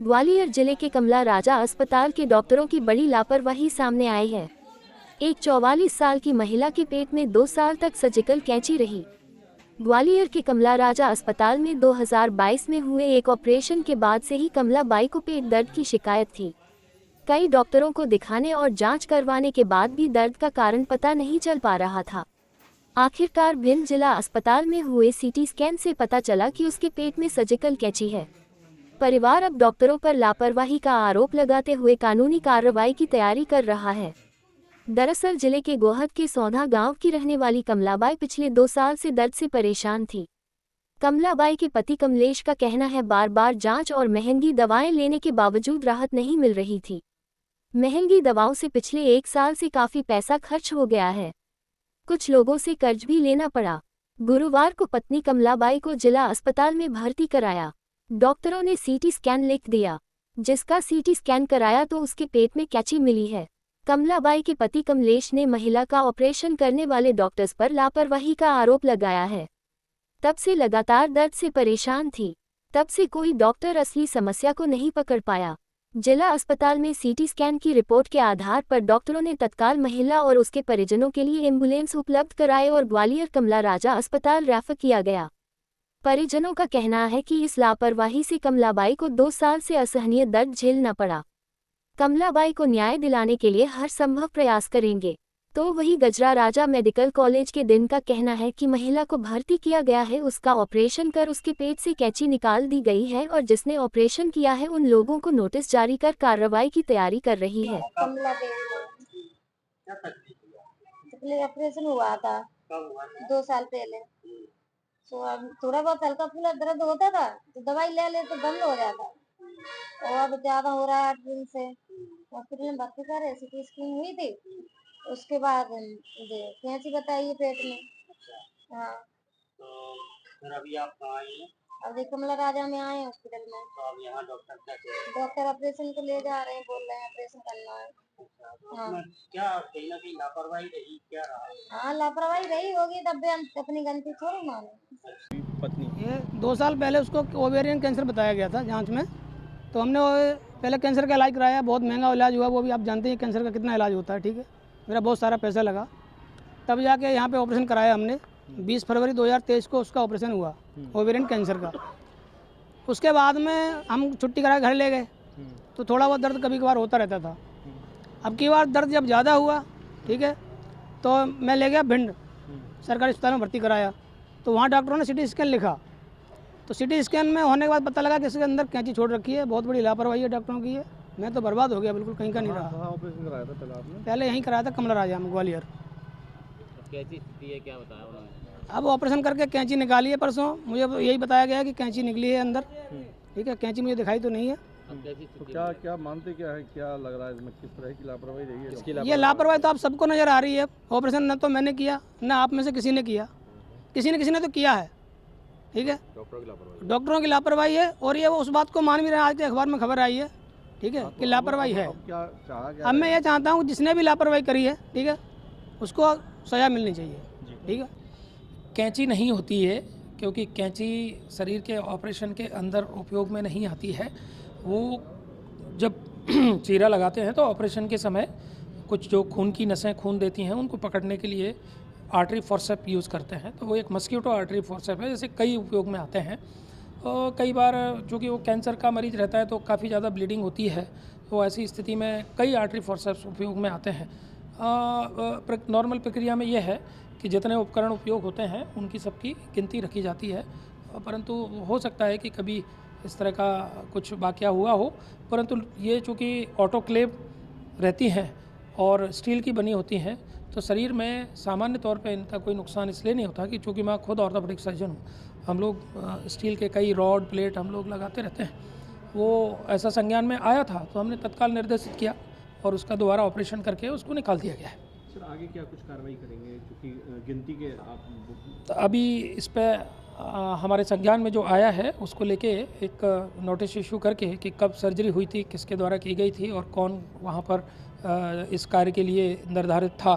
ग्वालियर जिले के कमला राजा अस्पताल के डॉक्टरों की बड़ी लापरवाही सामने आई है। एक 44 साल की महिला के पेट में 2 साल तक सर्जिकल कैंची रही। ग्वालियर के कमला राजा अस्पताल में 2022 में हुए एक ऑपरेशन के बाद से ही कमला बाई को पेट दर्द की शिकायत थी। कई डॉक्टरों को दिखाने और जांच करवाने के बाद भी दर्द का कारण पता नहीं चल पा रहा था। आखिरकार भिंड जिला अस्पताल में हुए सीटी स्कैन से पता चला कि उसके पेट में सर्जिकल कैंची है। परिवार अब डॉक्टरों पर लापरवाही का आरोप लगाते हुए कानूनी कार्रवाई की तैयारी कर रहा है। दरअसल जिले के गोहद के सौधा गांव की रहने वाली कमलाबाई पिछले 2 साल से दर्द से परेशान थी। कमलाबाई के पति कमलेश का कहना है बार बार जांच और महंगी दवाएं लेने के बावजूद राहत नहीं मिल रही थी। महंगी दवाओं से पिछले 1 साल से काफी पैसा खर्च हो गया है। कुछ लोगों से कर्ज भी लेना पड़ा। गुरुवार को पत्नी कमलाबाई को जिला अस्पताल में भर्ती कराया। डॉक्टरों ने सीटी स्कैन लिख दिया। जिसका सीटी स्कैन कराया तो उसके पेट में कैंची मिली है। कमलाबाई के पति कमलेश ने महिला का ऑपरेशन करने वाले डॉक्टर्स पर लापरवाही का आरोप लगाया है। तब से लगातार दर्द से परेशान थी। तब से कोई डॉक्टर असली समस्या को नहीं पकड़ पाया। जिला अस्पताल में सीटी स्कैन की रिपोर्ट के आधार पर डॉक्टरों ने तत्काल महिला और उसके परिजनों के लिए एम्बुलेंस उपलब्ध कराए और ग्वालियर कमला राजा अस्पताल रेफर किया गया। परिजनों का कहना है कि इस लापरवाही से कमलाबाई को 2 साल से असहनीय दर्द झेलना पड़ा। कमलाबाई को न्याय दिलाने के लिए हर संभव प्रयास करेंगे। तो वही गजरा राजा मेडिकल कॉलेज के दिन का कहना है कि महिला को भर्ती किया गया है, उसका ऑपरेशन कर उसके पेट से कैंची निकाल दी गई है और जिसने ऑपरेशन किया है उन लोगों को नोटिस जारी कर कार्रवाई की तैयारी कर रही है। ऑपरेशन हुआ था 2 साल पहले। तो अब थोड़ा बहुत हल्का फुल्का दर्द होता था तो दवाई ले ले तो बंद हो जाता, और अब ज्यादा हो रहा है 8 दिन से। हॉस्पिटल में भर्ती करे, सीटी स्कैन हुई थी, उसके बाद कैंची बताई है पेट में। हाँ, तो फिर अभी आप कहाँ आई हैं? अब कमला राजा में आए हॉस्पिटल में। तो अब यहाँ डॉक्टर क्या कह रहे हैं? डॉक्टर ऑपरेशन को ले जा रहे हैं, बोल रहे हैं ऑपरेशन करना है। तो उसमें क्या कहीं ना कहीं लापरवाही रही, क्या रहा? हाँ, लापरवाही रही होगी, तब भी हम अपनी गलती थोड़ी माने। पत्नी ये 2 साल पहले उसको ओवेरियन कैंसर बताया गया था जांच में। तो हमने पहले कैंसर का इलाज कराया, बहुत महंगा इलाज हुआ, वो भी आप जानते हैं कैंसर का कितना इलाज होता है, ठीक है। मेरा बहुत सारा पैसा लगा, तब जाके यहाँ पे ऑपरेशन कराया हमने। 20 फरवरी 2023 को उसका ऑपरेशन हुआ ओवेरियन कैंसर का। उसके बाद में हम छुट्टी करा घर ले गए, तो थोड़ा बहुत दर्द कभी कभार होता रहता था। अब की बार दर्द जब ज़्यादा हुआ, ठीक है, तो मैं ले गया भिंड सरकारी अस्पताल में भर्ती कराया। तो वहाँ डॉक्टरों ने सीटी स्कैन लिखा, तो सीटी स्कैन में होने के बाद पता लगा कि इसके अंदर कैंची छोड़ रखी है। बहुत बड़ी लापरवाही है डॉक्टरों की है। मैं तो बर्बाद हो गया, बिल्कुल कहीं का नहीं रहा। ऑपरेशन कराया था पहले आपने? पहले यहीं कराया था कमला राजा में, ग्वालियर। कैसी स्थिति है, क्या बताया उन्होंने? अब ऑपरेशन करके कैंची निकाली है परसों। मुझे यही बताया गया कि कैंची निकली है अंदर, ठीक है। कैंची मुझे दिखाई तो नहीं है। तो क्या मानते, क्या है, क्या लग रहा है इसमें, किस तरह की लापरवाही रही है? ये लापरवाही तो आप सबको नज़र आ रही है। ऑपरेशन न तो मैंने किया, न आप में से किसी ने किया, किसी ने तो किया है, ठीक है। डॉक्टरों की लापरवाही है, और ये वो उस बात को मान भी रहे हैं। आज के अखबार में खबर आई है, ठीक है, कि लापरवाही है। अब मैं ये चाहता हूँ जिसने भी लापरवाही करी है, ठीक है, उसको सजा मिलनी चाहिए, ठीक है। कैंची नहीं होती है, क्योंकि कैंची शरीर के ऑपरेशन के अंदर उपयोग में नहीं आती है। वो जब चीरा लगाते हैं तो ऑपरेशन के समय कुछ जो खून की नसें खून देती हैं उनको पकड़ने के लिए आर्टरी फोर्सेप यूज़ करते हैं। तो वो एक मस्क्यूटो आर्टरी फोर्सेप है, जैसे कई उपयोग में आते हैं। और कई बार चूँकि वो कैंसर का मरीज रहता है तो काफ़ी ज़्यादा ब्लीडिंग होती है, तो ऐसी स्थिति में कई आर्टरी फोर्सेप्स उपयोग में आते हैं। नॉर्मल प्रक्रिया में यह है कि जितने उपकरण उपयोग होते हैं उनकी सबकी गिनती रखी जाती है, परंतु हो सकता है कि कभी इस तरह का कुछ वाकया हुआ हो। परंतु ये चूँकि ऑटोक्लेव रहती हैं और स्टील की बनी होती हैं, तो शरीर में सामान्य तौर पे इनका कोई नुकसान इसलिए नहीं होता कि चूँकि मैं खुद ऑर्थोपेडिक सर्जन हूँ। हम लोग स्टील के कई रॉड प्लेट हम लोग लगाते रहते हैं। वो ऐसा संज्ञान में आया था तो हमने तत्काल निर्देशित किया और उसका दोबारा ऑपरेशन करके उसको निकाल दिया गया है। सर आगे क्या कुछ कार्रवाई करेंगे, क्योंकि गिनती के आप तो अभी इस पर हमारे संज्ञान में जो आया है उसको लेके एक नोटिस इशू करके कि कब सर्जरी हुई थी, किसके द्वारा की गई थी और कौन वहाँ पर इस कार्य के लिए निर्धारित था,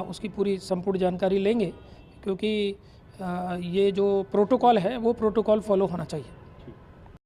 उसकी पूरी संपूर्ण जानकारी लेंगे। क्योंकि ये जो प्रोटोकॉल है वो प्रोटोकॉल फॉलो होना चाहिए।